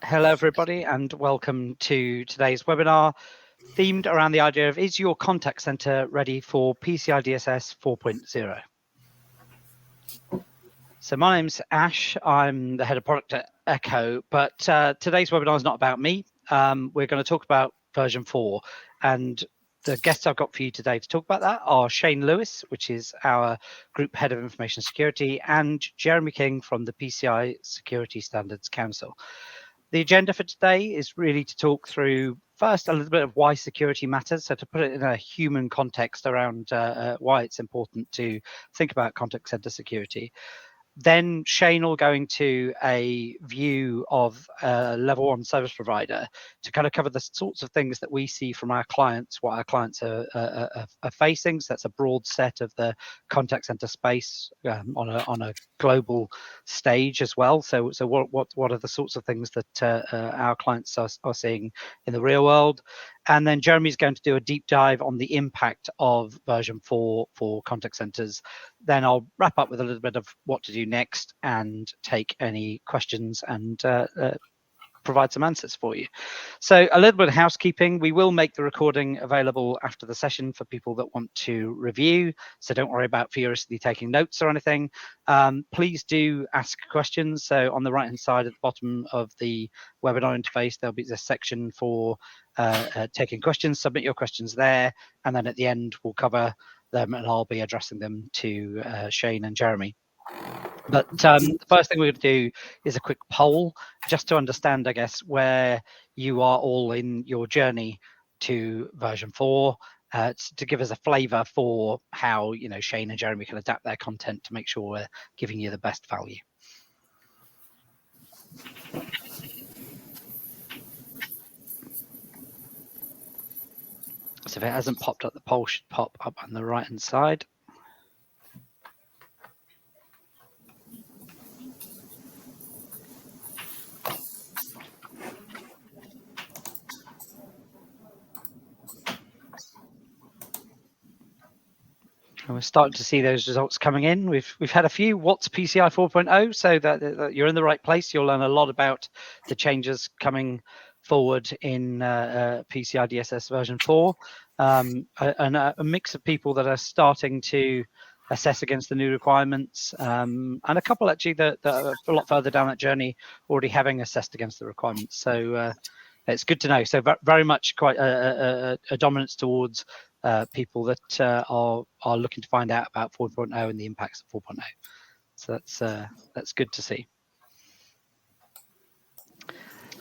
Hello, everybody, and welcome to today's webinar themed around the idea of, is your contact center ready for PCI DSS 4.0? So my name's Ash. I'm the head of product at Eckoh, but today's webinar is not about me. We're going to talk about version 4, and the guests I've got for you today to talk about that are Shane Lewis, which is our Group Head of Information Security, and Jeremy King from the PCI Security Standards Council. The agenda for today is really to talk through first a little bit of why security matters, so to put it in a human context around why it's important to think about contact center security. Then Shane will go into a view of a level 1 service provider to kind of cover the sorts of things that we see from our clients, what our clients are facing. So that's a broad set of the contact center space on a global stage as well. So what are the sorts of things that our clients are seeing in the real world? And then Jeremy's going to do a deep dive on the impact of version 4 for contact centers. Then I'll wrap up with a little bit of what to do next and take any questions and provide some answers for you. So a little bit of housekeeping. We will make the recording available after the session for people that want to review. So don't worry about furiously taking notes or anything. Please do ask questions. So on the right-hand side at the bottom of the webinar interface, there'll be this section for taking questions. Submit your questions there. And then at the end, we'll cover them and I'll be addressing them to Shane and Jeremy. But the first thing we're going to do is a quick poll, just to understand, I guess, where you are all in your journey to version 4, to give us a flavour for how Shane and Jeremy can adapt their content to make sure we're giving you the best value. So if it hasn't popped up, the poll should pop up on the right-hand side. And we're starting to see those results coming in. We've had a few. What's PCI 4.0? So that you're in the right place. You'll learn a lot about the changes coming forward in PCI DSS version 4, and a mix of people that are starting to assess against the new requirements, and a couple actually that are a lot further down that journey, already having assessed against the requirements. So it's good to know. So very much quite a dominance towards people that are looking to find out about 4.0 and the impacts of 4.0. So that's good to see.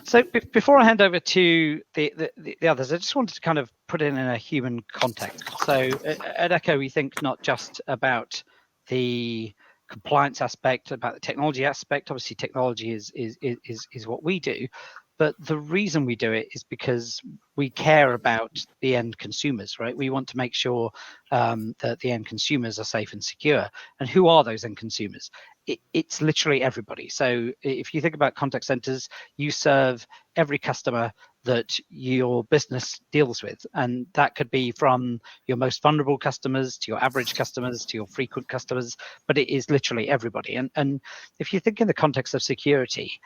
So before I hand over to the others, I just wanted to kind of put it in a human context. So at Eckoh, we think not just about the compliance aspect, about the technology aspect. Obviously, technology is what we do. But the reason we do it is because we care about the end consumers, right? We want to make sure that the end consumers are safe and secure. And who are those end consumers? It's literally everybody. So if you think about contact centers, you serve every customer that your business deals with. And that could be from your most vulnerable customers to your average customers to your frequent customers, but it is literally everybody. And if you think in the context of security,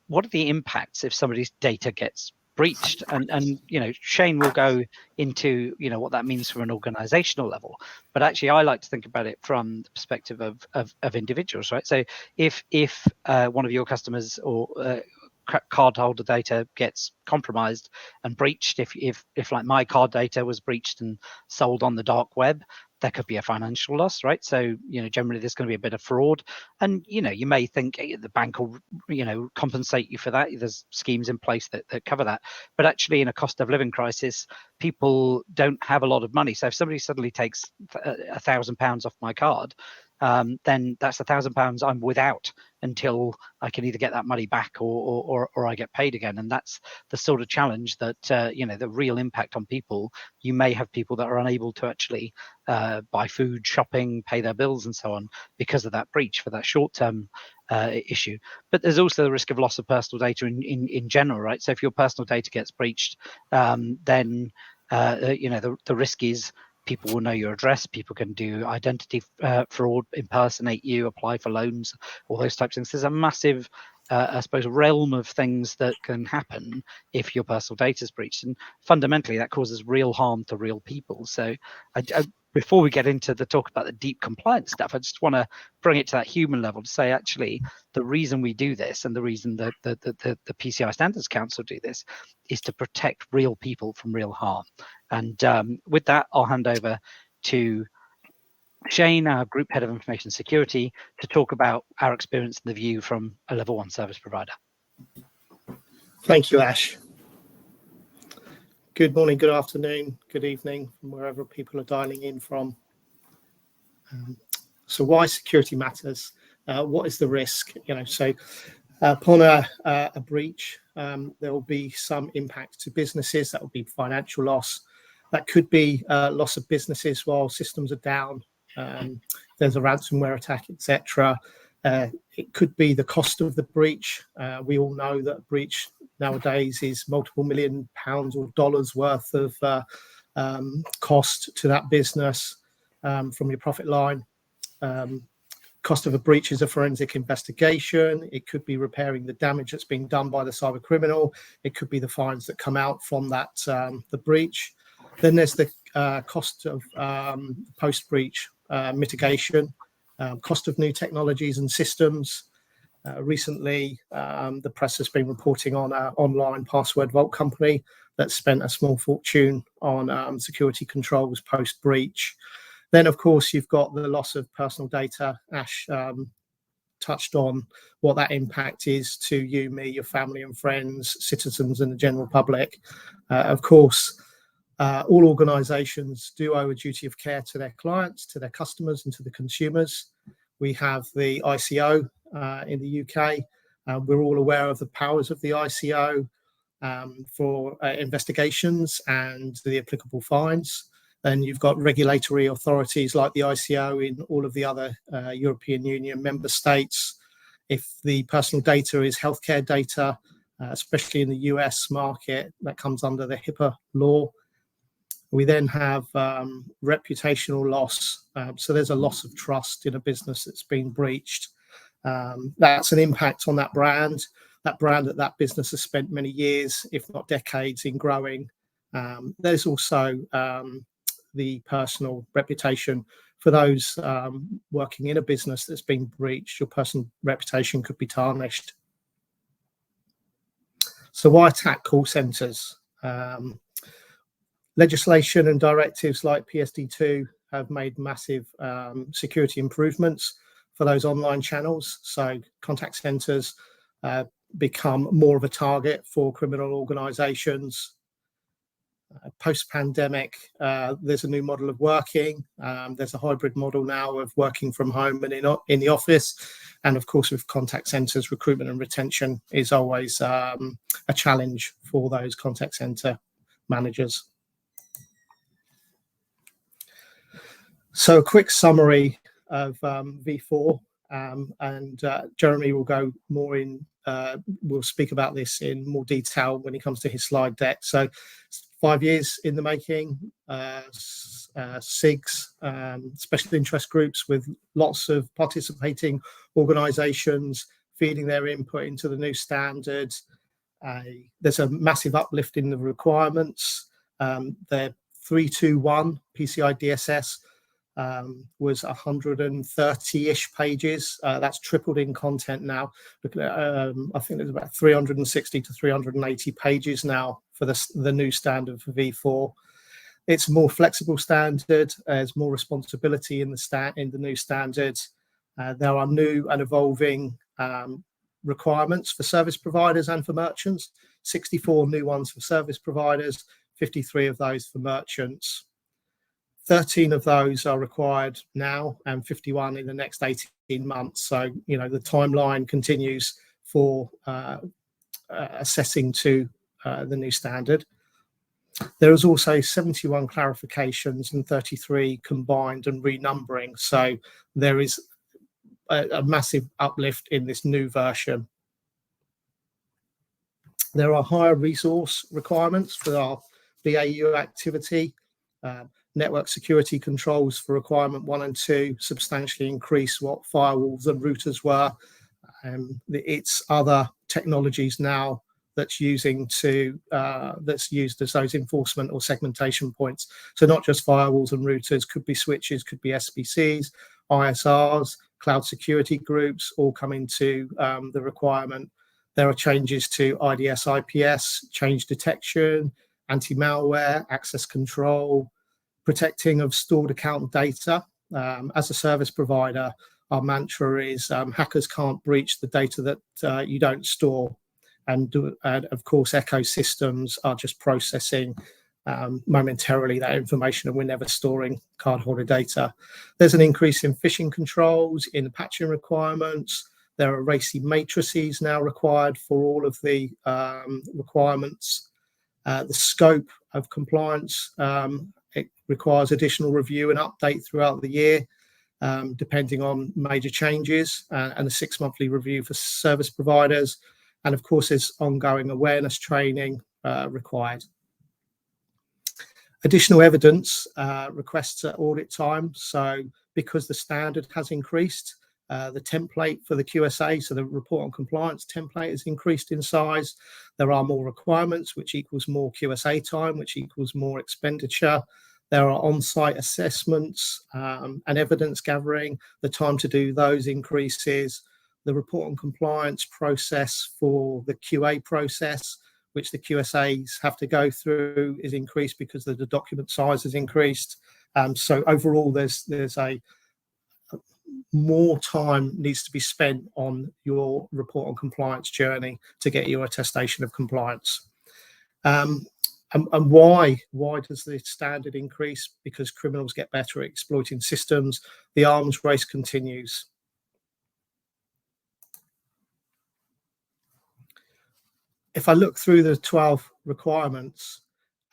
what are the impacts if somebody's data gets breached? And Shane will go into what that means from an organizational level, but actually I like to think about it from the perspective of individuals, right? So if one of your customers or cardholder data gets compromised and breached, if like my card data was breached and sold on the dark web, there could be a financial loss, right? So generally there's going to be a bit of fraud, and you may think the bank will compensate you for that. There's schemes in place that cover that, but actually in a cost of living crisis, people don't have a lot of money. So if somebody suddenly takes £1,000 off my card, then that's £1,000 I'm without until I can either get that money back or I get paid again. And that's the sort of challenge that the real impact on people. You may have people that are unable to actually buy food, shopping, pay their bills and so on because of that breach for that short-term issue. But there's also the risk of loss of personal data in general, right? So if your personal data gets breached, then the risk is people will know your address, people can do identity fraud, impersonate you, apply for loans, all those types of things. There's a massive I suppose, realm of things that can happen if your personal data is breached, and fundamentally that causes real harm to real people. So before we get into the talk about the deep compliance stuff, I just want to bring it to that human level to say, actually, the reason we do this and the reason that the PCI Standards Council do this is to protect real people from real harm. And with that, I'll hand over to Shane, our Group Head of Information Security, to talk about our experience and the view from a Level 1 service provider. Thank you, Ash. Good morning, good afternoon, good evening, from wherever people are dialing in from. So why security matters? What is the risk? So upon a breach, there will be some impact to businesses. That will be financial loss. That could be loss of businesses while systems are down. There's a ransomware attack, etc. It could be the cost of the breach. We all know that a breach nowadays is multiple £million or dollars worth of cost to that business from your profit line. Cost of a breach is a forensic investigation. It could be repairing the damage that's been done by the cyber criminal. It could be the fines that come out from that the breach. Then there's the cost of post-breach mitigation, cost of new technologies and systems. Recently, the press has been reporting on an online password vault company that spent a small fortune on security controls post-breach. Then, of course, you've got the loss of personal data. Ash touched on what that impact is to you, me, your family and friends, citizens and the general public. Of course, all organisations do owe a duty of care to their clients, to their customers and to the consumers. We have the ICO in the UK. We're all aware of the powers of the ICO for investigations and the applicable fines. And you've got regulatory authorities like the ICO in all of the other European Union member states. If the personal data is healthcare data, especially in the US market, that comes under the HIPAA law. We then have reputational loss. So there's a loss of trust in a business that's been breached. That's an impact on that brand that business has spent many years, if not decades, in growing. There's also the personal reputation. For those working in a business that's been breached, your personal reputation could be tarnished. So why attack call centres? Legislation and directives like PSD2 have made massive security improvements for those online channels. So contact centres become more of a target for criminal organisations. Post-pandemic, there's a new model of working. There's a hybrid model now of working from home and in the office. And of course, with contact centres, recruitment and retention is always a challenge for those contact centre managers. So a quick summary of V4, and Jeremy will go more in, we'll speak about this in more detail when he comes to his slide deck. So 5 years in the making, SIGs, special interest groups with lots of participating organisations feeding their input into the new standards. There's a massive uplift in the requirements. The 321 PCI DSS was 130-ish pages. That's tripled in content now. Looking at, I think there's about 360 to 380 pages now for the new standard for V4. It's a more flexible standard. There's more responsibility in the new standard. There are new and evolving requirements for service providers and for merchants. 64 new ones for service providers, 53 of those for merchants. 13 of those are required now and 51 in the next 18 months. So, you know, the timeline continues for assessing to the new standard. There is also 71 clarifications and 33 combined and renumbering. So there is a massive uplift in this new version. There are higher resource requirements for our BAU activity. Network security controls for requirement 1 and 2 substantially increase what firewalls and routers were. it's other technologies now that's used as those enforcement or segmentation points. So not just firewalls and routers, could be switches, could be SBCs, ISRs, cloud security groups, all come into the requirement. There are changes to IDS, IPS, change detection, anti-malware, access control, protecting of stored account data. As a service provider, our mantra is hackers can't breach the data that you don't store. And of course, Eckoh systems are just processing momentarily that information, and we're never storing cardholder data. There's an increase in phishing controls, in the patching requirements. There are RACI matrices now required for all of the requirements. The scope of compliance, it requires additional review and update throughout the year, depending on major changes, and a 6-monthly review for service providers. And of course, there's ongoing awareness training required. Additional evidence requests at audit time. So because the standard has increased, the template for the QSA, so the report on compliance template, has increased in size. There are more requirements, which equals more QSA time, which equals more expenditure. There are on-site assessments and evidence gathering. The time to do those increases. The report on compliance process for the QA process, which the QSAs have to go through, is increased because the document size has increased. So overall, there's a more time needs to be spent on your report on compliance journey to get your attestation of compliance. And why does the standard increase? Because criminals get better at exploiting systems. The arms race continues. If I look through the 12 requirements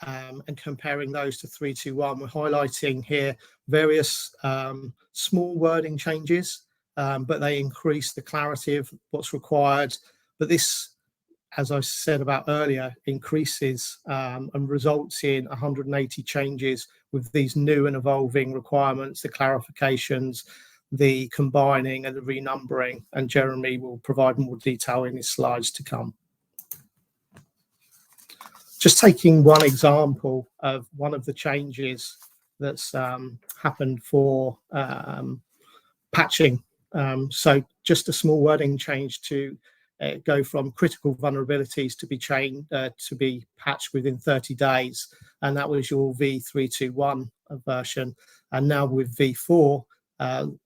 and comparing those to 321, we're highlighting here various small wording changes, but they increase the clarity of what's required. But this, as I said about earlier, increases and results in 180 changes with these new and evolving requirements, the clarifications, the combining and the renumbering. And Jeremy will provide more detail in his slides to come. Just taking one example of one of the changes that's happened for patching. So just a small wording change to go from critical vulnerabilities to be patched within 30 days. And that was your v3.21 version. And now with v4,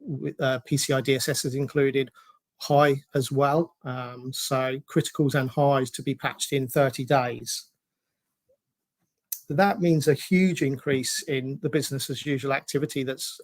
with PCI DSS is included, high as well. So criticals and highs to be patched in 30 days. That means a huge increase in the business as usual activity that's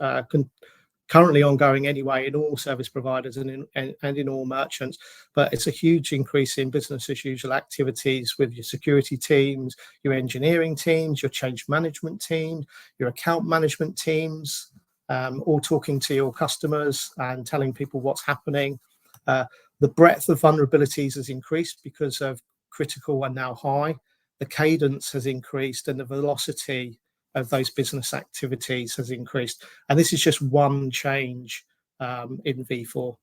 currently ongoing anyway in all service providers and in all merchants. But it's a huge increase in business as usual activities with your security teams, your engineering teams, your change management team, your account management teams, all talking to your customers and telling people what's happening. The breadth of vulnerabilities has increased because of critical and now high. The cadence has increased and the velocity of those business activities has increased. And this is just one change in V4.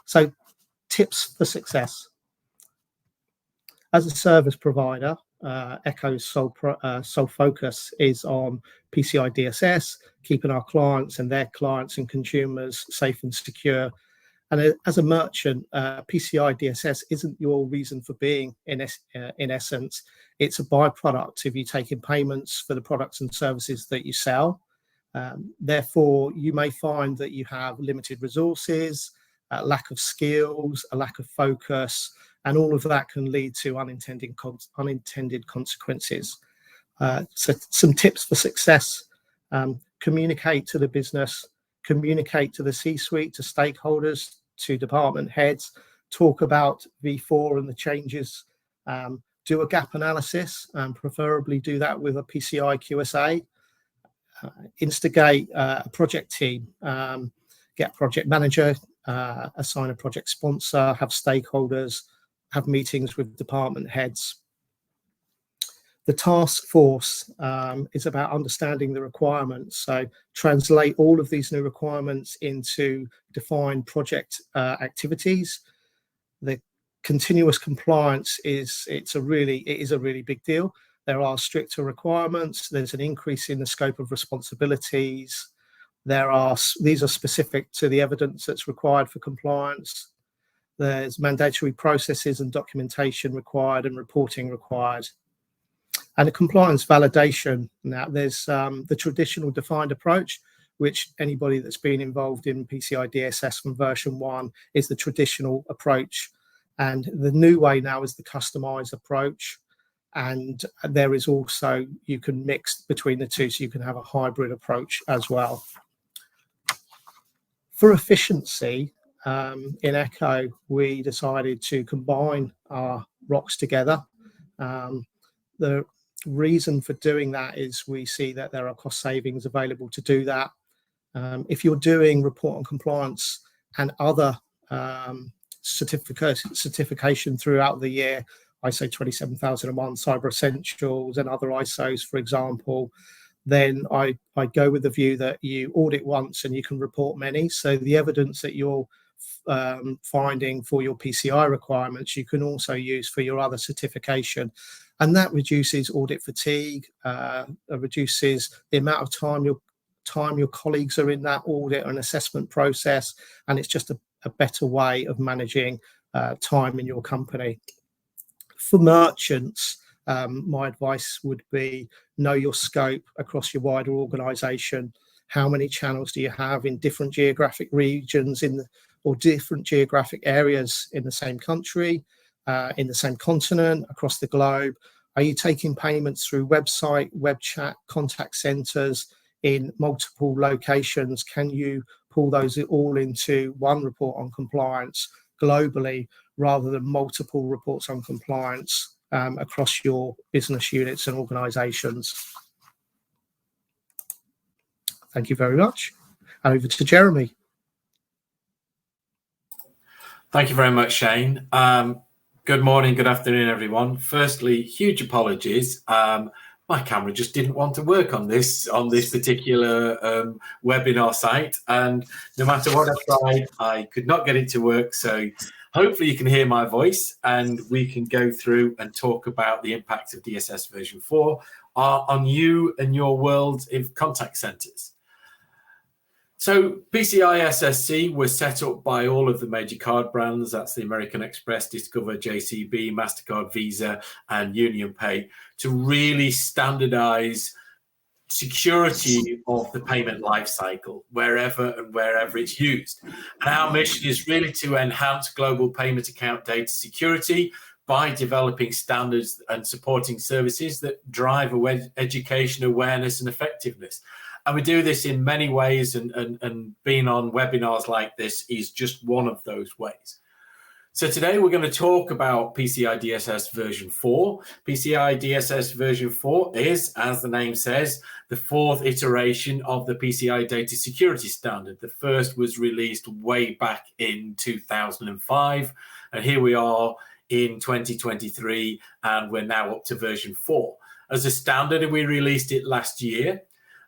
So tips for success. As a service provider, Eckoh's sole focus is on PCI DSS, keeping our clients and their clients and consumers safe and secure. And as a merchant, PCI DSS isn't your reason for being in essence. It's a byproduct of you taking payments for the products and services that you sell. Therefore, you may find that you have limited resources, a lack of skills, a lack of focus, and all of that can lead to unintended consequences. So some tips for success: communicate to the business, communicate to the C-suite, to stakeholders, to department heads, talk about V4 and the changes, do a gap analysis, and preferably do that with a PCI QSA, instigate a project team, get a project manager, assign a project sponsor, have stakeholders, have meetings with department heads. The task force is about understanding the requirements. So translate all of these new requirements into defined project activities. The continuous compliance is a really big deal. There are stricter requirements. There's an increase in the scope of responsibilities. These are specific to the evidence that's required for compliance. There's mandatory processes and documentation required and reporting required. And a compliance validation. Now, there's the traditional defined approach, which anybody that's been involved in PCI DSS from version 1 is the traditional approach. And the new way now is the customized approach. And there is also, you can mix between the two, so you can have a hybrid approach as well. For efficiency, in Eckoh, we decided to combine our ROCs together. The reason for doing that is we see that there are cost savings available to do that. If you're doing report on compliance and other certification throughout the year, ISO 27001, Cyber Essentials, and other ISOs, for example, then I go with the view that you audit once and you can report many. So the evidence that you're finding for your PCI requirements, you can also use for your other certification. And that reduces audit fatigue, reduces the amount of time your colleagues are in that audit and assessment process. And it's just a better way of managing time in your company. For merchants, my advice would be know your scope across your wider organisation. How many channels do you have in different geographic regions or different geographic areas in the same country, in the same continent, across the globe? Are you taking payments through website, web chat, contact centres in multiple locations? Can you pull those all into one report on compliance globally rather than multiple reports on compliance across your business units and organisations? Thank you very much. Over to Jeremy. Thank you very much, Shane. Good morning, good afternoon, everyone. Firstly, huge apologies. My camera just didn't want to work on this particular webinar site, and no matter what I tried, I could not get it to work. So hopefully you can hear my voice, and we can go through and talk about the impact of DSS version 4 on you and your world of contact centers. So PCI SSC was set up by all of the major card brands. That's the American Express, Discover, JCB, MasterCard, Visa, and UnionPay, to really standardize security of the payment lifecycle wherever it's used. And our mission is really to enhance global payment account data security by developing standards and supporting services that drive education, awareness, and effectiveness. And we do this in many ways, and being on webinars like this is just one of those ways. So today we're going to talk about PCI DSS version 4. PCI DSS version 4 is, as the name says, the fourth iteration of the PCI data security standard. The first was released way back in 2005, and here we are in 2023, and we're now up to version 4. As a standard, we released it last year.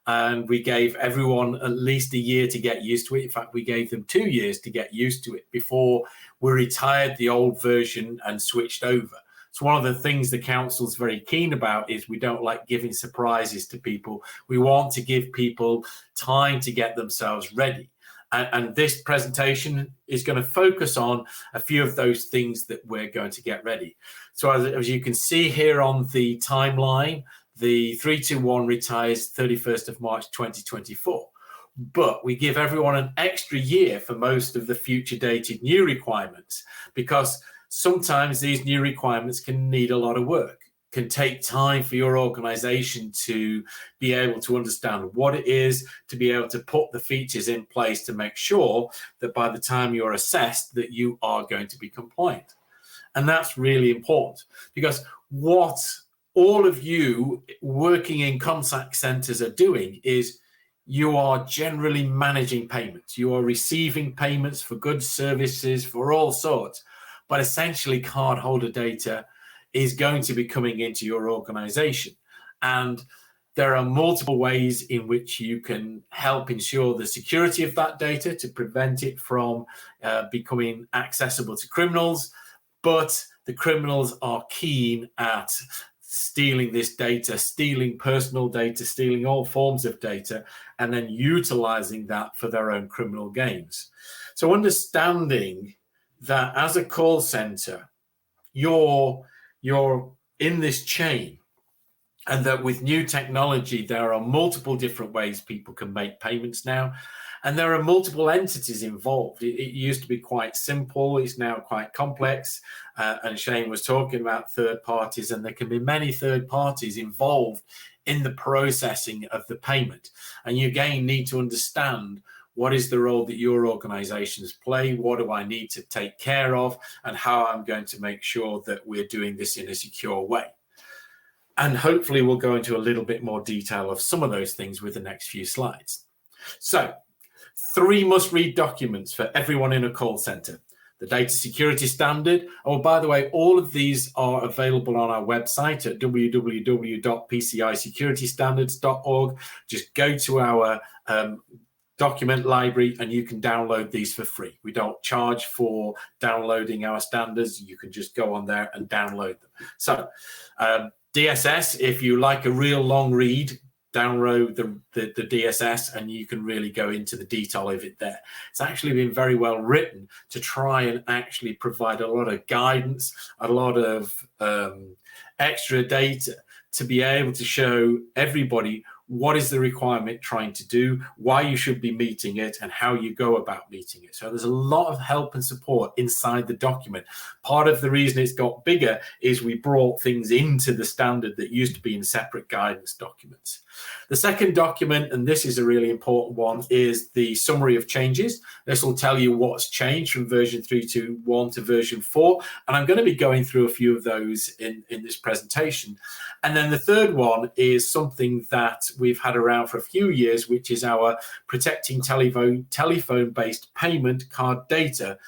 And we gave everyone at least a year to get used to it. In fact, we gave them 2 years to get used to it before we retired the old version and switched over. So one of the things the council's very keen about is we don't like giving surprises to people. We want to give people time to get themselves ready. And this presentation is going to focus on a few of those things that we're going to get ready. So as you can see here on the timeline, the 321 retires 31st of March 2024, but we give everyone an extra year for most of the future dated new requirements, because sometimes these new requirements can need a lot of work, can take time for your organization to be able to understand what it is, to be able to put the features in place to make sure that by the time you're assessed that you are going to be compliant. And that's really important, because what all of you working in contact centers are doing is you are generally managing payments. You are receiving payments for goods, services, for all sorts. But essentially, cardholder data is going to be coming into your organization. And there are multiple ways in which you can help ensure the security of that data to prevent it from becoming accessible to criminals. But the criminals are keen at stealing this data, stealing personal data, stealing all forms of data, and then utilizing that for their own criminal gains. So understanding that as a call center, you're in this chain, and that with new technology, there are multiple different ways people can make payments now. And there are multiple entities involved. It used to be quite simple. It's now quite complex. And Shane was talking about third parties, and there can be many third parties involved in the processing of the payment. And you again need to understand what is the role that your organizations play, what do I need to take care of, and how I'm going to make sure that we're doing this in a secure way. And hopefully we'll go into a little bit more detail of some of those things with the next few slides. So 3 must-read documents for everyone in a call center. The data security standard. Oh, by the way, all of these are available on our website at www.pcisecuritystandards.org. Just go to our document library and you can download these for free. We don't charge for downloading our standards. You can just go on there and download them. So DSS, if you like a real long read, download the DSS and you can really go into the detail of it there. It's actually been very well written to try and actually provide a lot of guidance, a lot of extra data to be able to show everybody what is the requirement trying to do, why you should be meeting it, and how you go about meeting it. So there's a lot of help and support inside the document. Part of the reason it's got bigger is we brought things into the standard that used to be in separate guidance documents. The second document, and this is a really important one, is the summary of changes. This will tell you what's changed from version 3.1 to version 4. And I'm going to be going through a few of those in this presentation. And then the third one is something that we've had around for a few years, which is our protecting telephone-based payment card data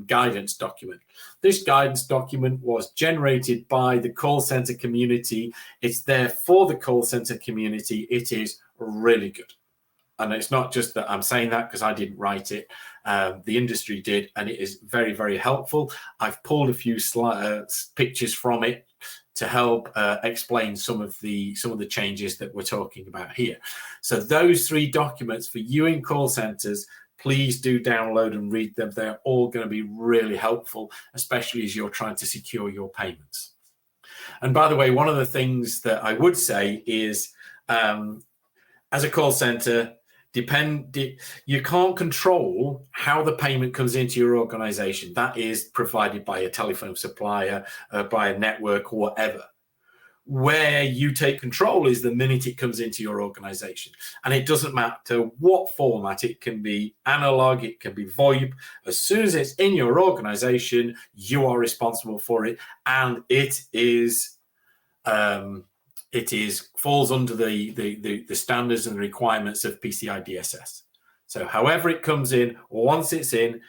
guidance document. This guidance document was generated by the call center community. It's there for the call center community. It is really good. And it's not just that I'm saying that because I didn't write it. The industry did, and it is very, very helpful. I've pulled a few pictures from it to help explain some of the changes that we're talking about here. So those 3 documents for you in call centers, please do download and read them. They're all going to be really helpful, especially as you're trying to secure your payments. And by the way, one of the things that I would say is, as a call center, you can't control how the payment comes into your organization. That is provided by a telephone supplier, by a network, or whatever. Where you take control is the minute it comes into your organization. And it doesn't matter what format. It can be analog, it can be VoIP. As soon as it's in your organization, you are responsible for it. And it falls under the standards and the requirements of PCI DSS. So however it comes in, once it's in,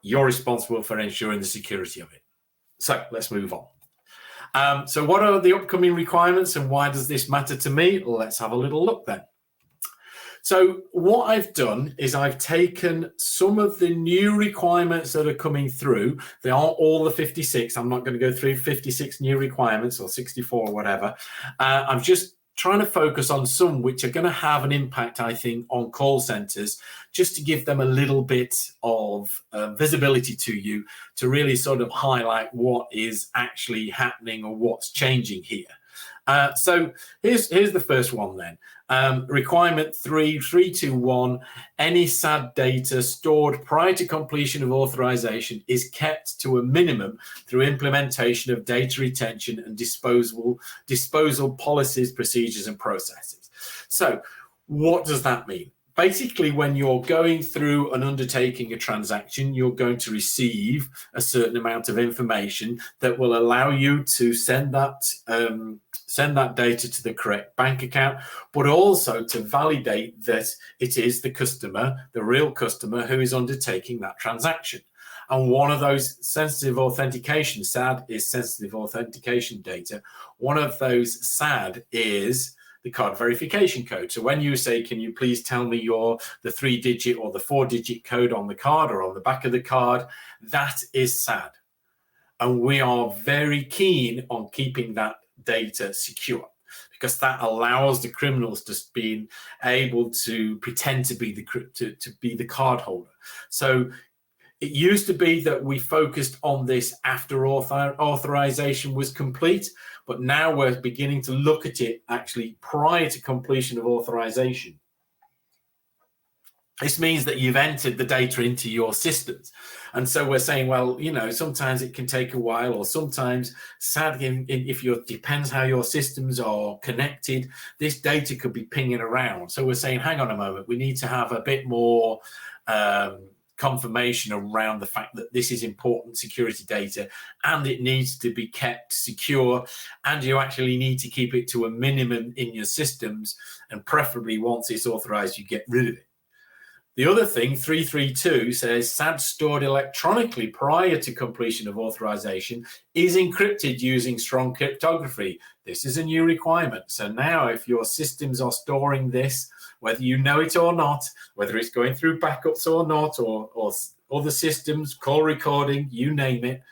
you're responsible for ensuring the security of it. So let's move on. So what are the upcoming requirements and why does this matter to me? Let's have a little look then. So what I've done is I've taken some of the new requirements that are coming through. They aren't all the 56. I'm not going to go through 56 new requirements or 64 or whatever. I'm just trying to focus on some which are going to have an impact, I think, on call centers, just to give them a little bit of visibility to you, to really sort of highlight what is actually happening or what's changing here. So here's the first one then. Requirement 3.321, any SAD data stored prior to completion of authorization is kept to a minimum through implementation of data retention and disposal policies, procedures, and processes. So what does that mean? Basically, when you're going through and undertaking a transaction, you're going to receive a certain amount of information that will allow you to send that send that data to the correct bank account, but also to validate that it is the customer, the real customer, who is undertaking that transaction. And one of those sensitive authentication, SAD is sensitive authentication data. One of those SAD is the card verification code. So when you say, can you please tell me the 3-digit or the 4-digit code on the card or on the back of the card, that is SAD. And we are very keen on keeping that data secure, because that allows the criminals to be able to pretend to be the card holder. So it used to be that we focused on this after authorization was complete, but now we're beginning to look at it actually prior to completion of authorization. This means that you've entered the data into your systems. And so we're saying, well, you know, sometimes it can take a while, or sometimes, sadly, depends how your systems are connected, this data could be pinging around. So we're saying, hang on a moment, we need to have a bit more confirmation around the fact that this is important security data and it needs to be kept secure, and you actually need to keep it to a minimum in your systems, and preferably once it's authorized, you get rid of it. The other thing, 332, says SAD stored electronically prior to completion of authorization is encrypted using strong cryptography. This is a new requirement. So now if your systems are storing this, whether you know it or not, whether it's going through backups or not, or other systems, call recording, you name it,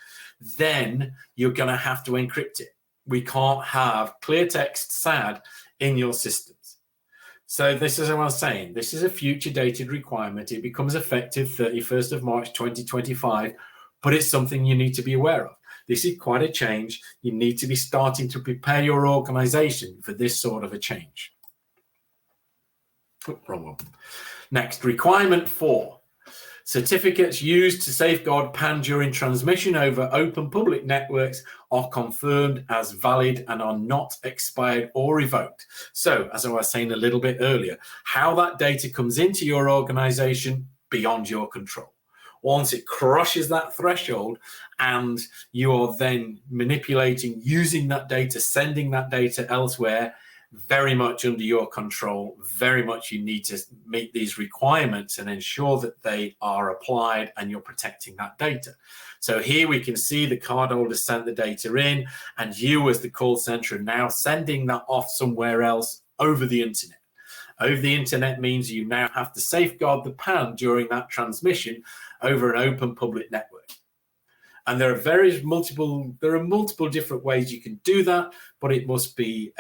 then you're going to have to encrypt it. We can't have clear text SAD in your systems. So this is what I was saying. This is a future dated requirement. It becomes effective 31st of March 2025, but it's something you need to be aware of. This is quite a change. You need to be starting to prepare your organization for this sort of a change. Oh, wrong one. Next, requirement 4. Certificates used to safeguard PAN during transmission over open public networks are confirmed as valid and are not expired or revoked. So, as I was saying a little bit earlier, how that data comes into your organization, beyond your control. Once it crosses that threshold and you are then manipulating, using that data, sending that data elsewhere, very much under your control. Very much you need to meet these requirements and ensure that they are applied and you're protecting that data. So here we can see the cardholder sent the data in, and you as the call center are now sending that off somewhere else over the internet. Over the internet means you now have to safeguard the PAN during that transmission over an open public network. And there are multiple different ways you can do that, but it must be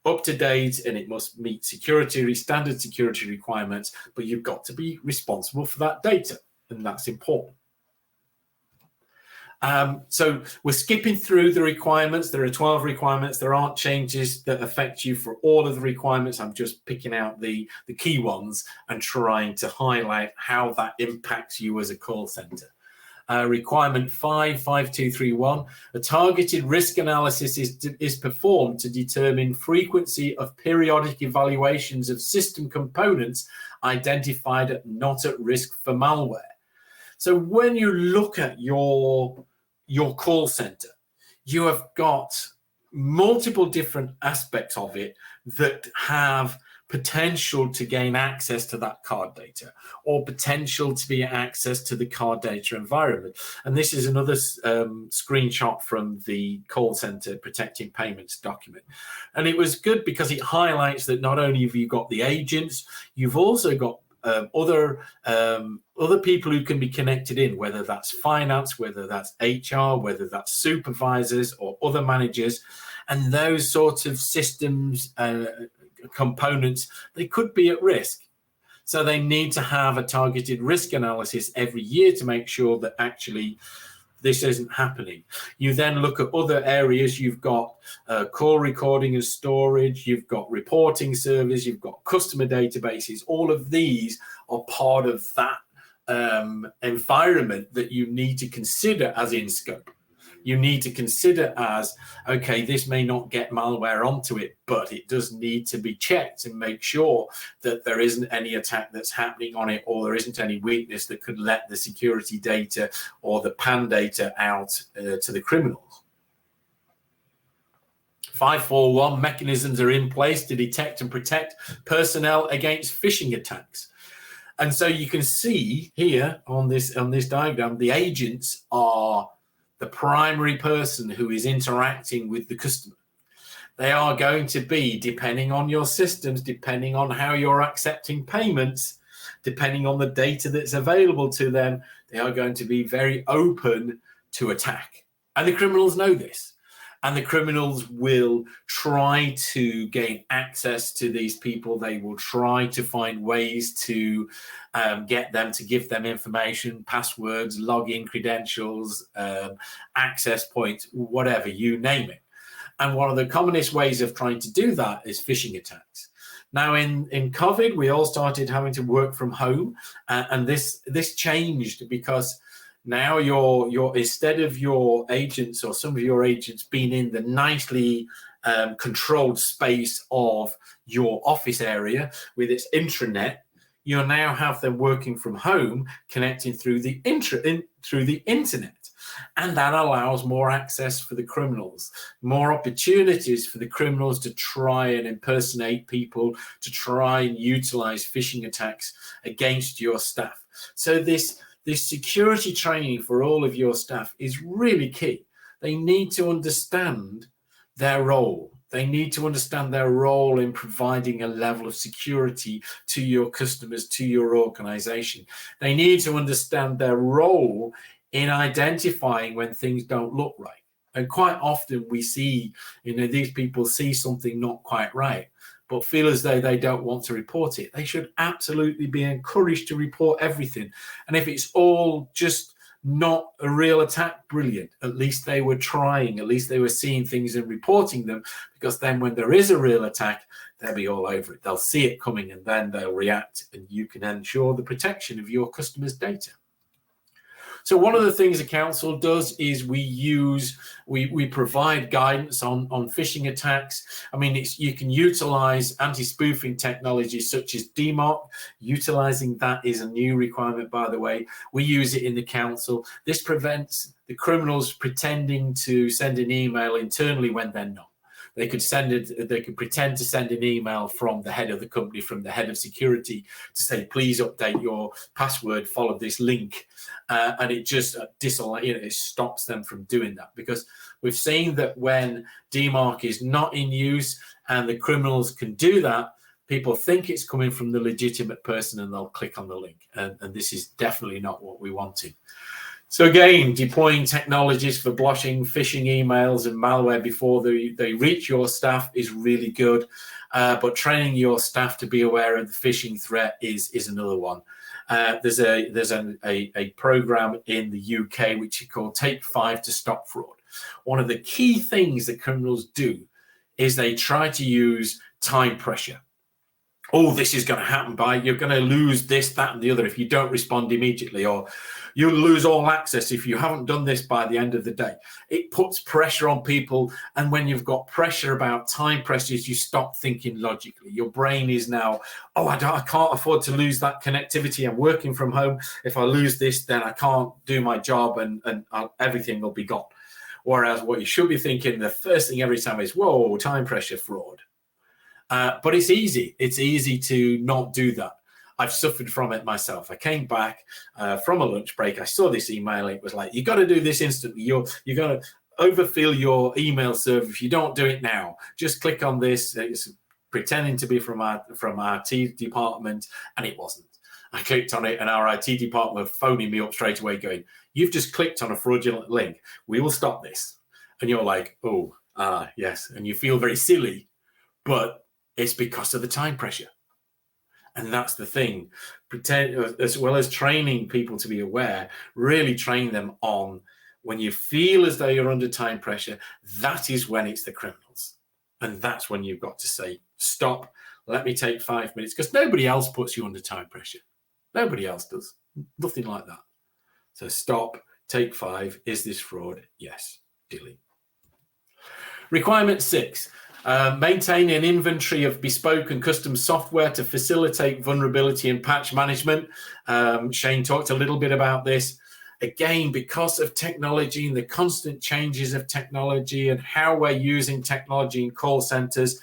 up to date and it must meet standard security requirements, but you've got to be responsible for that data, and that's important. So we're skipping through the requirements. There are 12 requirements. There aren't changes that affect you for all of the requirements. I'm just picking out the key ones and trying to highlight how that impacts you as a call center. Requirement 5231, a targeted risk analysis is performed to determine frequency of periodic evaluations of system components identified not at risk for malware. So when you look at your call center, you have got multiple different aspects of it that have potential to gain access to that card data, or potential to be access to the card data environment. And this is another screenshot from the call center protecting payments document. And it was good because it highlights that not only have you got the agents, you've also got other people who can be connected in, whether that's finance, whether that's HR, whether that's supervisors or other managers, and those sorts of systems components, they could be at risk. So they need to have a targeted risk analysis every year to make sure that actually this isn't happening. You then look at other areas. You've got call recording and storage, you've got reporting service, you've got customer databases. All of these are part of that environment that you need to consider as in scope. You need to consider as, okay, this may not get malware onto it, but it does need to be checked and make sure that there isn't any attack that's happening on it, or there isn't any weakness that could let the security data or the PAN data out to the criminals. 5.4.1 mechanisms are in place to detect and protect personnel against phishing attacks. And so you can see here on this diagram, the agents are the primary person who is interacting with the customer. They are going to be, depending on your systems, depending on how you're accepting payments, depending on the data that's available to them, they are going to be very open to attack. And the criminals know this. And the criminals will try to gain access to these people. They will try to find ways to get them to give them information, passwords, login credentials, access points, whatever, you name it. And one of the commonest ways of trying to do that is phishing attacks. Now, in COVID, we all started having to work from home, and this changed because now you're instead of your agents or some of your agents being in the nicely controlled space of your office area with its intranet, you now have them working from home, connecting through the internet. And that allows more access for the criminals, more opportunities for the criminals to try and impersonate people, to try and utilize phishing attacks against your staff. So this security training for all of your staff is really key. They need to understand their role. They need to understand their role in providing a level of security to your customers, to your organization. They need to understand their role in identifying when things don't look right. And quite often we see, these people see something not quite right, but feel as though they don't want to report it. They should absolutely be encouraged to report everything. And if it's all just not a real attack, brilliant. At least they were trying, at least they were seeing things and reporting them, because then when there is a real attack, they'll be all over it. They'll see it coming and then they'll react, and you can ensure the protection of your customers' data. So one of the things the council does is we provide guidance on phishing attacks. I mean, you can utilize anti-spoofing technologies such as DMARC. Utilizing that is a new requirement, by the way. We use it in the council. This prevents the criminals pretending to send an email internally when they're not. They could pretend to send an email from the head of the company, from the head of security, to say, please update your password, follow this link. And it just it stops them from doing that, because we've seen that when DMARC is not in use and the criminals can do that, people think it's coming from the legitimate person and they'll click on the link. And this is definitely not what we wanted. So again, deploying technologies for blocking phishing emails and malware before they reach your staff is really good. But training your staff to be aware of the phishing threat is another one. There's a program in the UK which is called Take 5 to Stop Fraud. One of the key things that criminals do is they try to use time pressure. Oh, this is going to happen you're going to lose this, that, and the other if you don't respond immediately, or you'll lose all access if you haven't done this by the end of the day. It puts pressure on people, and when you've got pressure about time pressures, you stop thinking logically. Your brain is now, I can't afford to lose that connectivity. I'm working from home. If I lose this, then I can't do my job, and everything will be gone. Whereas what you should be thinking, the first thing every time is, whoa, time pressure fraud. But it's easy. It's easy to not do that. I've suffered from it myself. I came back from a lunch break. I saw this email. It was like, you got to do this instantly. You're going to overfill your email server if you don't do it now. Just click on this. It's pretending to be from our IT department, and it wasn't. I clicked on it, and our IT department were phoning me up straight away going, you've just clicked on a fraudulent link. We will stop this. And you're like, yes. And you feel very silly, but it's because of the time pressure. And that's the thing. Pretend, as well as training people to be aware, really train them on when you feel as though you're under time pressure, that is when it's the criminals. And that's when you've got to say, stop, let me take 5 minutes, because nobody else puts you under time pressure. Nobody else does. Nothing like that. So stop, take 5. Is this fraud? Yes. Delete. Requirement 6. Maintain an inventory of bespoke and custom software to facilitate vulnerability and patch management. Shane talked a little bit about this. again, because of technology and the constant changes of technology and how we're using technology in call centers,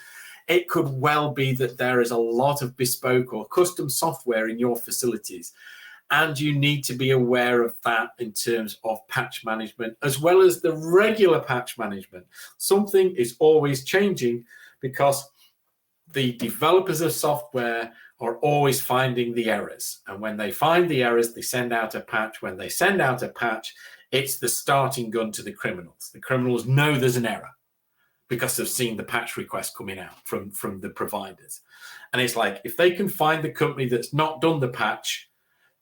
it could well be that there is a lot of bespoke or custom software in your facilities. And you need to be aware of that in terms of patch management, as well as the regular patch management. Something is always changing because the developers of software are always finding the errors. And when they find the errors, they send out a patch. When they send out a patch, it's the starting gun to the criminals. The criminals know there's an error because they've seen the patch request coming out from the providers. And it's like, if they can find the company that's not done the patch,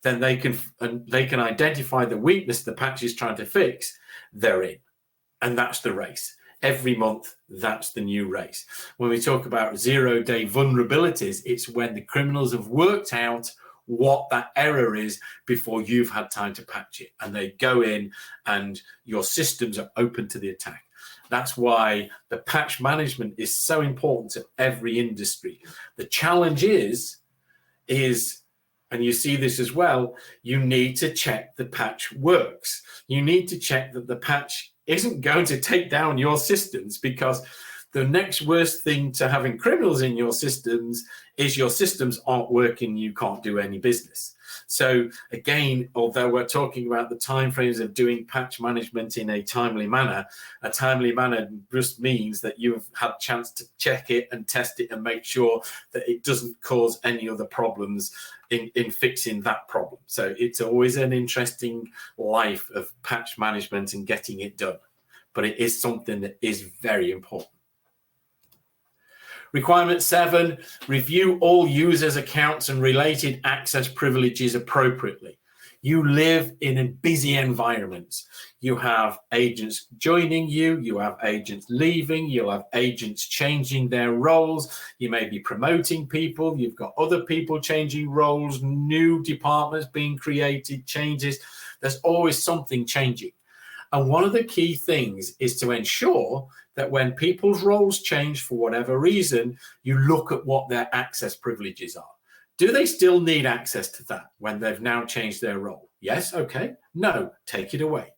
then they can identify the weakness the patch is trying to fix, they're in. And that's the race. Every month, that's the new race. When we talk about zero-day vulnerabilities, it's when the criminals have worked out what that error is before you've had time to patch it. And they go in and your systems are open to the attack. That's why the patch management is so important to every industry. The challenge is, and you see this as well, you need to check the patch works. You need to check that the patch isn't going to take down your systems, because the next worst thing to having criminals in your systems is your systems aren't working, you can't do any business. So again, although we're talking about the timeframes of doing patch management in a timely manner just means that you've had a chance to check it and test it and make sure that it doesn't cause any other problems in fixing that problem. So it's always an interesting life of patch management and getting it done, but it is something that is very important. Requirement 7, review all users' accounts and related access privileges appropriately. You live in a busy environment. You have agents joining you, you have agents leaving, you'll have agents changing their roles, you may be promoting people, you've got other people changing roles, new departments being created, changes. There's always something changing. And one of the key things is to ensure that when people's roles change for whatever reason, you look at what their access privileges are. Do they still need access to that when they've now changed their role? Yes, okay. No, take it away.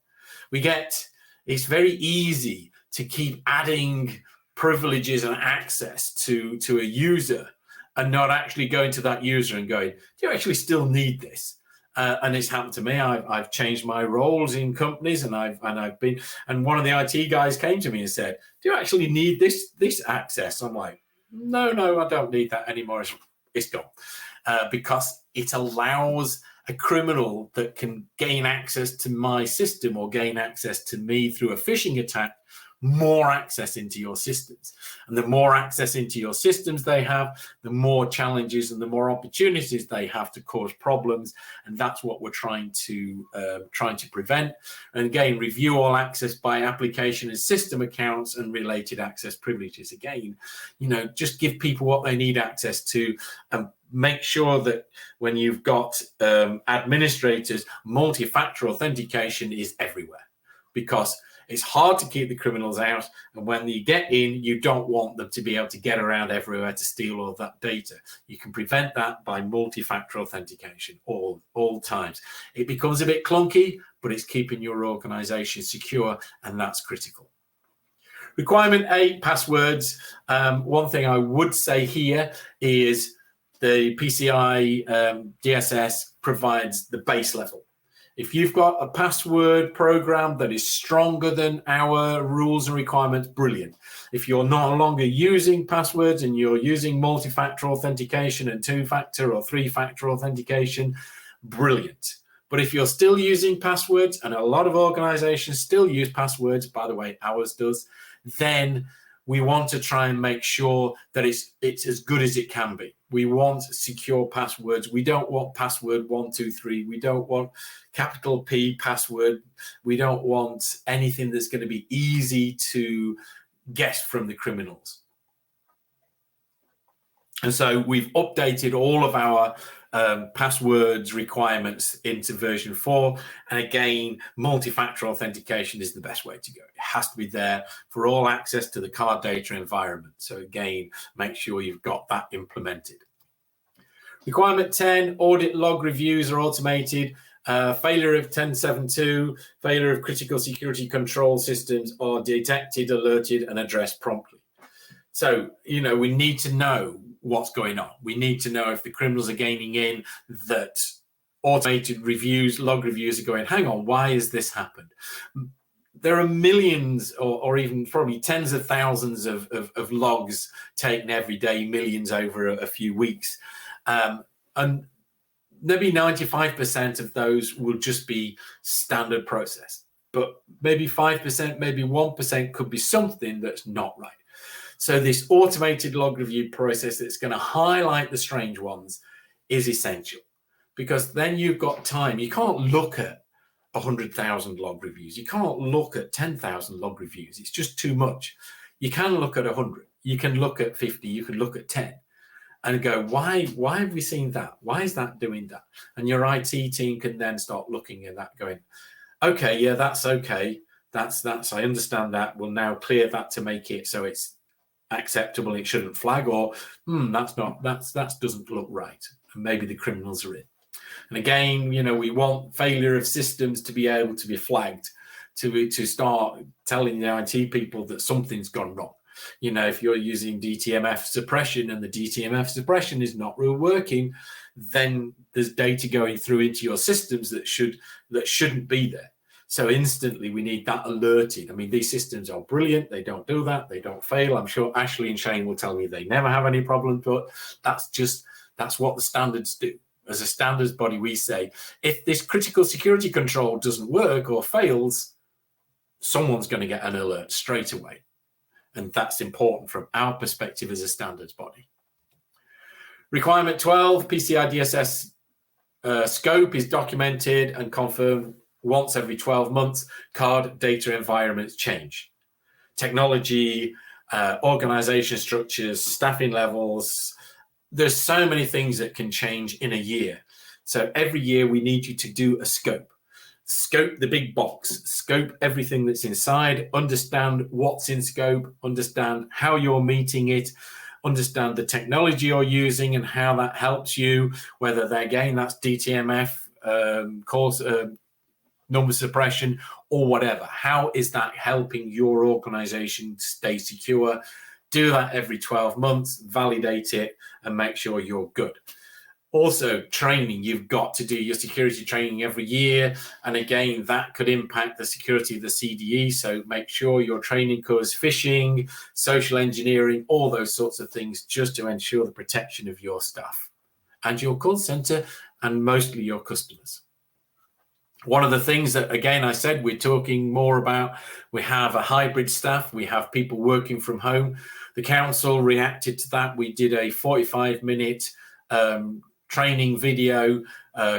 It's very easy to keep adding privileges and access to a user and not actually going to that user and going, do you actually still need this? And it's happened to me. I've changed my roles in companies, and one of the IT guys came to me and said, "Do you actually need this access?" I'm like, "No, I don't need that anymore. It's gone," because it allows a criminal that can gain access to my system or gain access to me through a phishing attack more access into your systems. And the more access into your systems they have, the more challenges and the more opportunities they have to cause problems. And that's what we're trying to prevent. And again, review all access by application and system accounts and related access privileges. Again, just give people what they need access to, and make sure that when you've got administrators, multi-factor authentication is everywhere, because it's hard to keep the criminals out, and when you get in, you don't want them to be able to get around everywhere to steal all of that data. You can prevent that by multi-factor authentication all times. It becomes a bit clunky, but it's keeping your organization secure, and that's critical. Requirement 8, passwords. One thing I would say here is the PCI DSS provides the base level. If you've got a password program that is stronger than our rules and requirements, brilliant. If you're no longer using passwords and you're using multi-factor authentication and 2-factor or 3-factor authentication, brilliant. But if you're still using passwords, and a lot of organizations still use passwords, by the way, ours does, then we want to try and make sure that it's as good as it can be. We want secure passwords. We don't want password 123. We don't want capital P password. We don't want anything that's going to be easy to guess from the criminals. And so we've updated all of our passwords requirements into version 4. And again, multi-factor authentication is the best way to go. It has to be there for all access to the card data environment. So again, make sure you've got that implemented. Requirement 10, audit log reviews are automated. Failure of 1072, failure of critical security control systems are detected, alerted, and addressed promptly. So, you know, we need to know what's going on. We need to know if the criminals are gaining in, that automated reviews, log reviews are going, hang on, why has this happened? There are millions or even probably tens of thousands of logs taken every day, millions over a few weeks. And maybe 95% of those will just be standard process, but maybe 5%, maybe 1% could be something that's not right. So this automated log review process that's going to highlight the strange ones is essential, because then you've got time. You can't look at 100,000 log reviews. You can't look at 10,000 log reviews. It's just too much. You can look at 100. You can look at 50. You can look at 10 and go, why have we seen that? Why is that doing that? And your IT team can then start looking at that going, okay, yeah, that's okay. That's I understand that. We'll now clear that to make it so it's acceptable. It shouldn't flag, or that doesn't look right. And maybe the criminals are in. And again, you know, we want failure of systems to be able to be flagged, to start telling the IT people that something's gone wrong. You know, if you're using DTMF suppression and the DTMF suppression is not really working, then there's data going through into your systems that shouldn't be there. So instantly we need that alerted. I mean, these systems are brilliant. They don't do that. They don't fail. I'm sure Ashley and Shane will tell me they never have any problems, but that's what the standards do. As a standards body, we say, if this critical security control doesn't work or fails, someone's going to get an alert straight away. And that's important from our perspective as a standards body. Requirement 12, PCI DSS scope is documented and confirmed once every 12 months. Card data environments change. Technology, organization structures, staffing levels, there's so many things that can change in a year. So every year we need you to do a scope. Scope the big box, scope everything that's inside, understand what's in scope, understand how you're meeting it, understand the technology you're using and how that helps you, whether again that's DTMF, course, number suppression, or whatever. How is that helping your organization stay secure? Do that every 12 months, validate it, and make sure you're good. Also, training, you've got to do your security training every year. And again, that could impact the security of the CDE. So make sure your training covers phishing, social engineering, all those sorts of things, just to ensure the protection of your staff and your call center and mostly your customers. One of the things that, again, I said, we're talking more about, we have a hybrid staff, we have people working from home. The council reacted to that. We did a 45-minute training video,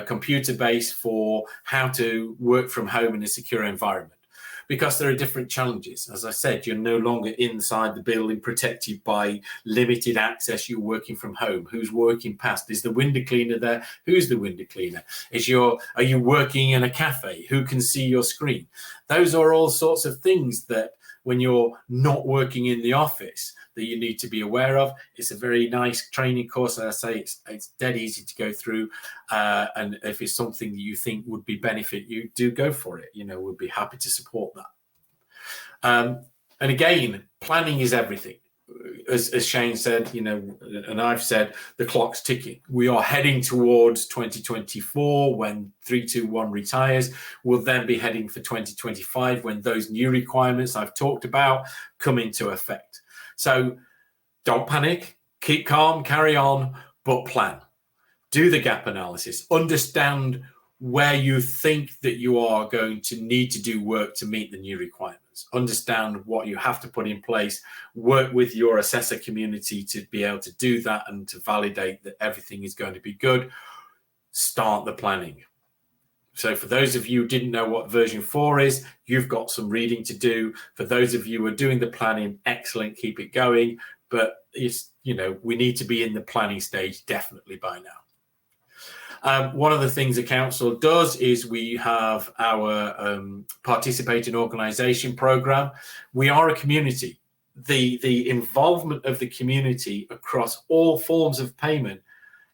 computer-based, for how to work from home in a secure environment. Because there are different challenges. As I said, you're no longer inside the building protected by limited access. You're working from home. Who's working past? Is the window cleaner there? Who's the window cleaner? Are you working in a cafe? Who can see your screen? Those are all sorts of things that when you're not working in the office that you need to be aware of. It's a very nice training course. As I say, it's dead easy to go through. And if it's something that you think would be benefit you, do go for it. You know, we'd be happy to support that. And again, planning is everything. As Shane said, you know, and I've said, the clock's ticking. We are heading towards 2024 when 321 retires. We'll then be heading for 2025 when those new requirements I've talked about come into effect. So don't panic, keep calm, carry on, but plan. Do the gap analysis. Understand where you think that you are going to need to do work to meet the new requirements. Understand what you have to put in place. Work with your assessor community to be able to do that and to validate that everything is going to be good. Start the planning. So for those of you who didn't know what version 4 is, you've got some reading to do. For those of you who are doing the planning, excellent, keep it going. But it's, you know, we need to be in the planning stage definitely by now. One of the things the council does is we have our participating organisation programme. We are a community. The involvement of the community across all forms of payment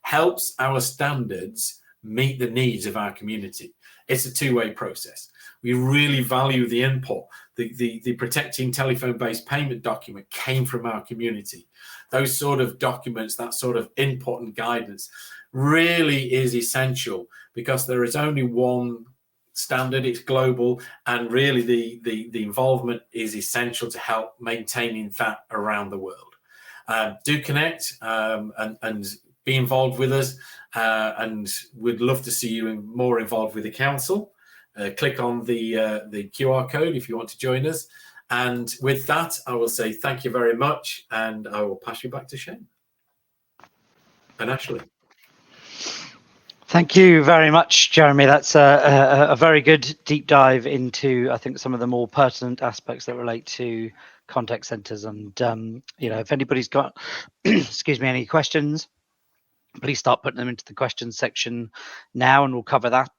helps our standards meet the needs of our community. It's a two-way process. We really value the input. The protecting telephone-based payment document came from our community. Those sort of documents, that sort of input and guidance really is essential, because there is only one standard, it's global, and really the involvement is essential to help maintaining that around the world. Do connect and be involved with us, and we'd love to see you more involved with the council. Click on the QR code if you want to join us. And with that, I will say thank you very much, and I will pass you back to Shane and Ashley. Thank you very much, Jeremy. That's a very good deep dive into, I think, some of the more pertinent aspects that relate to contact centers. And if anybody's got, excuse me, any questions, please start putting them into the questions section now, and we'll cover that.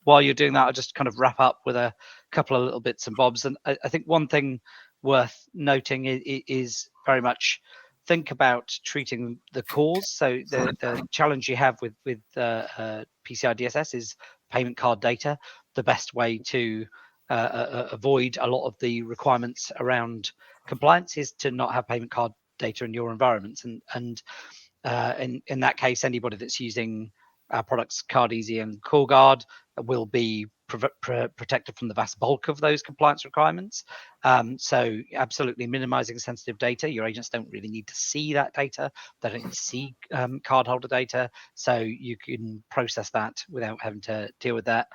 While you're doing that, I'll just kind of wrap up with a couple of little bits and bobs. And I think one thing worth noting is very much think about treating the cause. So the challenge you have with PCI DSS is payment card data. The best way to avoid a lot of the requirements around compliance is to not have payment card data in your environments. And in that case, anybody that's using our products, CardEasy and CallGuard, will be protected from the vast bulk of those compliance requirements. So absolutely minimizing sensitive data. Your agents don't really need to see that data. They don't need to see cardholder data. So you can process that without having to deal with that.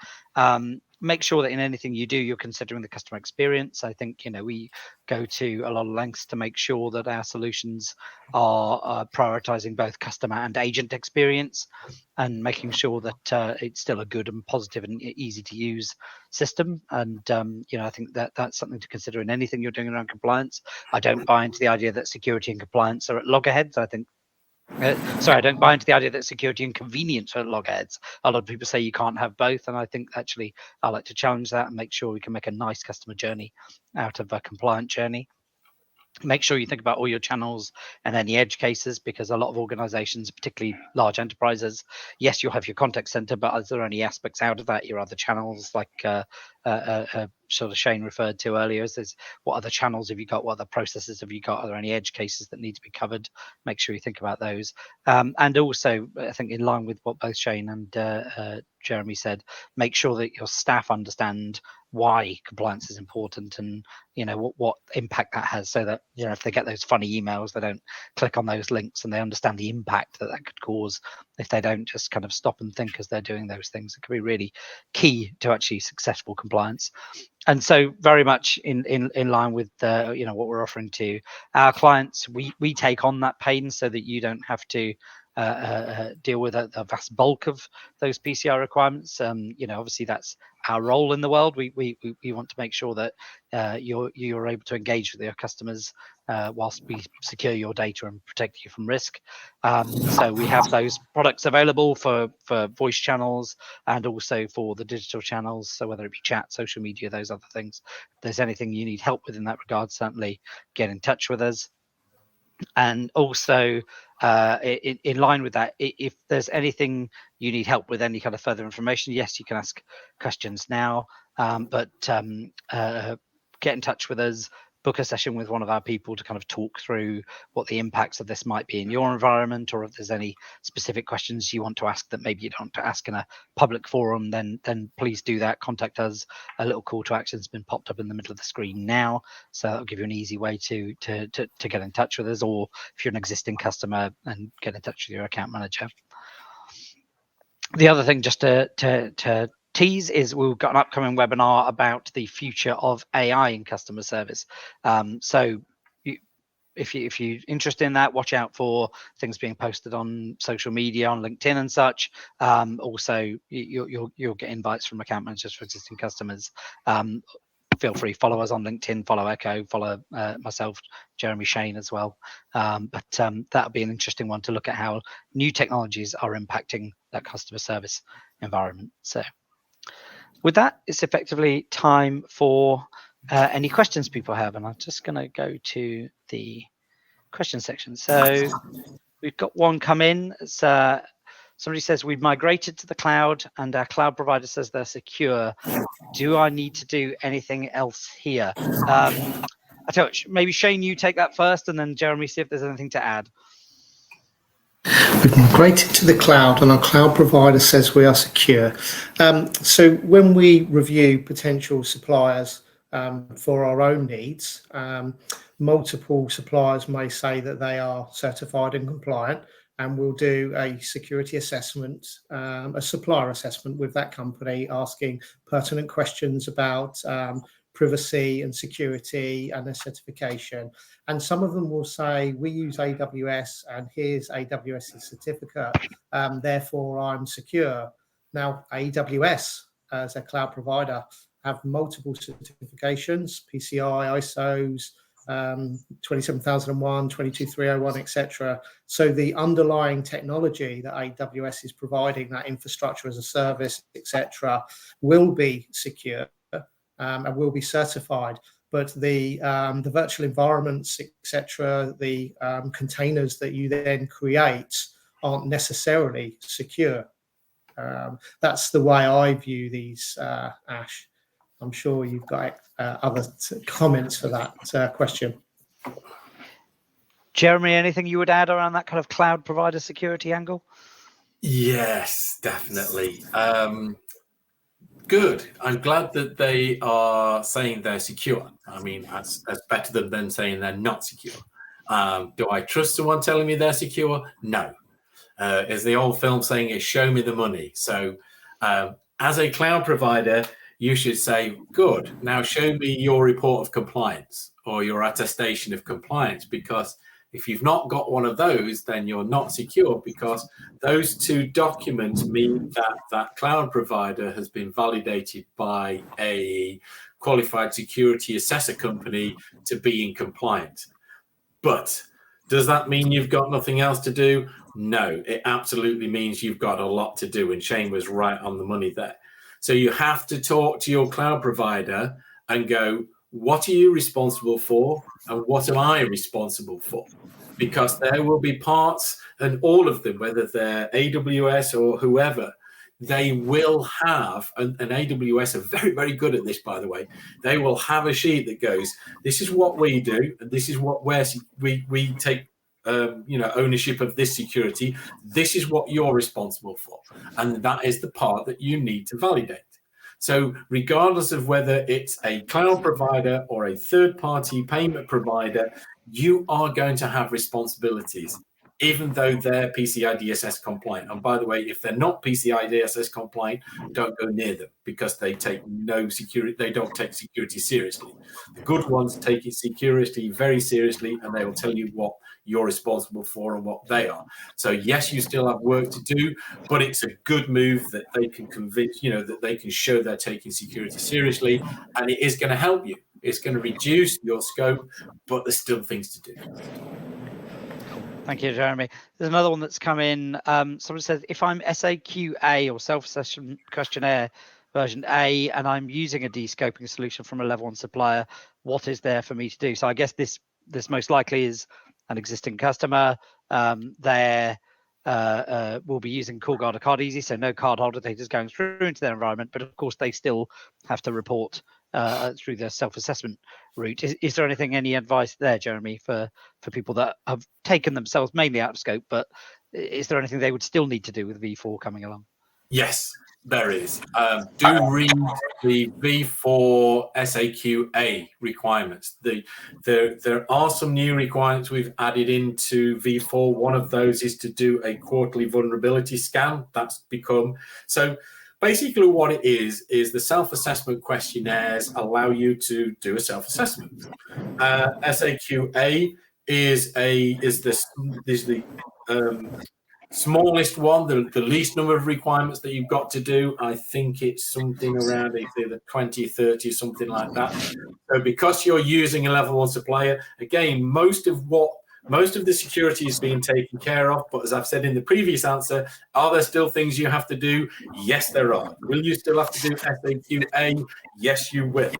Make sure that in anything you do, you're considering the customer experience. I think, we go to a lot of lengths to make sure that our solutions are prioritizing both customer and agent experience, and making sure that it's still a good and positive and easy to use system. And I think that's something to consider in anything you're doing around compliance. I don't buy into the idea that security and compliance are at loggerheads. I think I don't buy into the idea that security and convenience are at loggerheads. A lot of people say you can't have both, and I think actually I like to challenge that and make sure we can make a nice customer journey out of a compliant journey. Make sure you think about all your channels and any edge cases, because a lot of organizations, particularly large enterprises, yes, you'll have your contact center, but are there any aspects out of that, your other channels, like sort of Shane referred to earlier? Is what other channels have you got? What other processes have you got? Are there any edge cases that need to be covered? Make sure you think about those. And also, I think in line with what both Shane and Jeremy said, make sure that your staff understand why compliance is important, and what impact that has, so that if they get those funny emails, they don't click on those links, and they understand the impact that could cause if they don't just kind of stop and think as they're doing those things. It can be really key to actually successful compliance. And so very much in line with what we're offering to our clients, we take on that pain so that you don't have to deal with a vast bulk of those PCI requirements. Obviously that's our role in the world. We want to make sure that you're able to engage with your customers whilst we secure your data and protect you from risk. So we have those products available for voice channels and also for the digital channels. So whether it be chat, social media, those other things. If there's anything you need help with in that regard, certainly get in touch with us. And also in line with that, if there's anything you need help with, any kind of further information, yes, you can ask questions now, but get in touch with us, book a session with one of our people to kind of talk through what the impacts of this might be in your environment, or if there's any specific questions you want to ask that maybe you don't want to ask in a public forum, then please do that. Contact us. A little call to action has been popped up in the middle of the screen now, so that'll give you an easy way to get in touch with us, or if you're an existing customer, and get in touch with your account manager. The other thing just to tease is we've got an upcoming webinar about the future of AI in customer service. So if you're interested in that, watch out for things being posted on social media, on LinkedIn and such. Also, you'll get invites from account managers for existing customers. Feel free, follow us on LinkedIn, follow Eckoh, follow myself, Jeremy, Shane as well. But that'll be an interesting one to look at how new technologies are impacting that customer service environment. So with that, it's effectively time for any questions people have. And I'm just going to go to the question section. So We've got one come in. It's, somebody says we've migrated to the cloud and our cloud provider says they're secure. Do I need to do anything else here? I tell you, maybe Shane, you take that first, and then Jeremy, see if there's anything to add. We've migrated to the cloud and our cloud provider says we are secure. So when we review potential suppliers for our own needs, multiple suppliers may say that they are certified and compliant, and we'll do a security assessment, a supplier assessment with that company, asking pertinent questions about privacy and security and their certification. And some of them will say, we use AWS and here's AWS's certificate, therefore I'm secure. Now, AWS as a cloud provider have multiple certifications, PCI, ISOs, 27001, 22301, etc. So the underlying technology that AWS is providing, that infrastructure as a service, etc., will be secure and will be certified. But the virtual environments, etc., the containers that you then create aren't necessarily secure. That's the way I view these, Ash. I'm sure you've got other comments for that question. Jeremy, anything you would add around that kind of cloud provider security angle? Yes, definitely. Good. I'm glad that they are saying they're secure. I mean, that's better than them saying they're not secure. Do I trust someone telling me they're secure? No. As the old film saying is, show me the money. So as a cloud provider, you should say, good, now show me your report of compliance or your attestation of compliance, because if you've not got one of those, then you're not secure, because those two documents mean that that cloud provider has been validated by a qualified security assessor company to be in compliance. But does that mean you've got nothing else to do? No, it absolutely means you've got a lot to do. And Shane was right on the money there. So you have to talk to your cloud provider and go, what are you responsible for? And what am I responsible for? Because there will be parts, and all of them, whether they're AWS or whoever, they will have, and AWS are very, very good at this, by the way, they will have a sheet that goes, this is what we do, and this is what we take ownership of this security. This is what you're responsible for. And that is the part that you need to validate. So regardless of whether it's a cloud provider or a third-party payment provider, you are going to have responsibilities, even though they're PCI DSS compliant. And by the way, if they're not PCI DSS compliant, don't go near them, because they take no security. They don't take security seriously. The good ones take it security very seriously, and they will tell you what you're responsible for and what they are. So yes, you still have work to do, but it's a good move that they can convince, that they can show they're taking security seriously, and it is going to help you. It's going to reduce your scope, but there's still things to do. Thank you, Jeremy. There's another one that's come in. Someone says, if I'm SAQA or self-assessment questionnaire version A, and I'm using a descoping solution from a level 1 supplier, what is there for me to do? So I guess this most likely is an existing customer. They will be using CallGuard or CardEasy, so no cardholder data is going through into their environment, but of course they still have to report through their self-assessment route. Is there any advice there, Jeremy, for people that have taken themselves mainly out of scope, but is there anything they would still need to do with V4 coming along? Yes, there is. Do read the V4 SAQA requirements. There are some new requirements we've added into V4. One of those is to do a quarterly vulnerability scan. That's become so. Basically, what it is the self-assessment questionnaires allow you to do a self-assessment. SAQA is the smallest one, the least number of requirements that you've got to do. I think it's something around either 20, 30, something like that. So because you're using a level 1 supplier, again, most of the security is being taken care of. But as I've said in the previous answer, are there still things you have to do? Yes, there are. Will you still have to do SAQA? Yes, you will.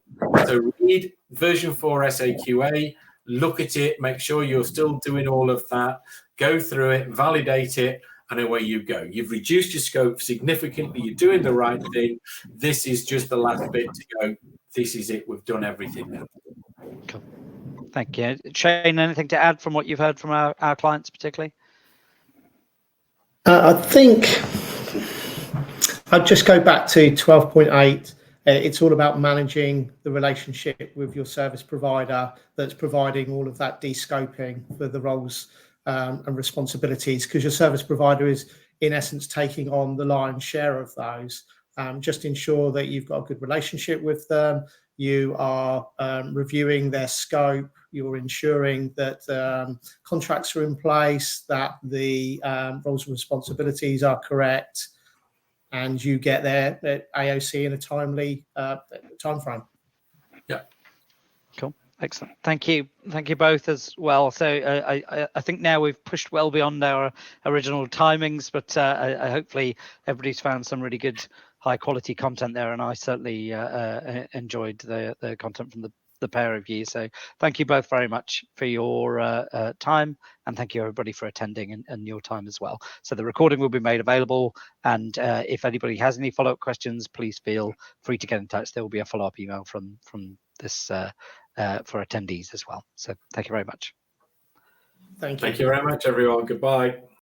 So read version 4 SAQA, look at it, make sure you're still doing all of that. go through it, validate it, and away you go. You've reduced your scope significantly. You're doing the right thing. This is just the last bit to go. This is it. We've done everything now. Cool. Thank you. Shane, anything to add from what you've heard from our clients particularly? I think I'd just go back to 12.8. It's all about managing the relationship with your service provider that's providing all of that de-scoping for the roles and responsibilities, because your service provider is in essence taking on the lion's share of those. Just ensure that you've got a good relationship with them. You are reviewing their scope. You're ensuring that contracts are in place, that the roles and responsibilities are correct, and you get their AOC in a timely time frame. Yeah. Cool. Excellent. Thank you both as well. So I think now we've pushed well beyond our original timings, but hopefully everybody's found some really good high quality content there, and I certainly enjoyed the content from the pair of you. So thank you both very much for your time, and thank you everybody for attending and your time as well. So the recording will be made available, and if anybody has any follow-up questions, please feel free to get in touch. There will be a follow-up email from this for attendees as well. So thank you very much. Thank you. Thank you very much, everyone. Goodbye.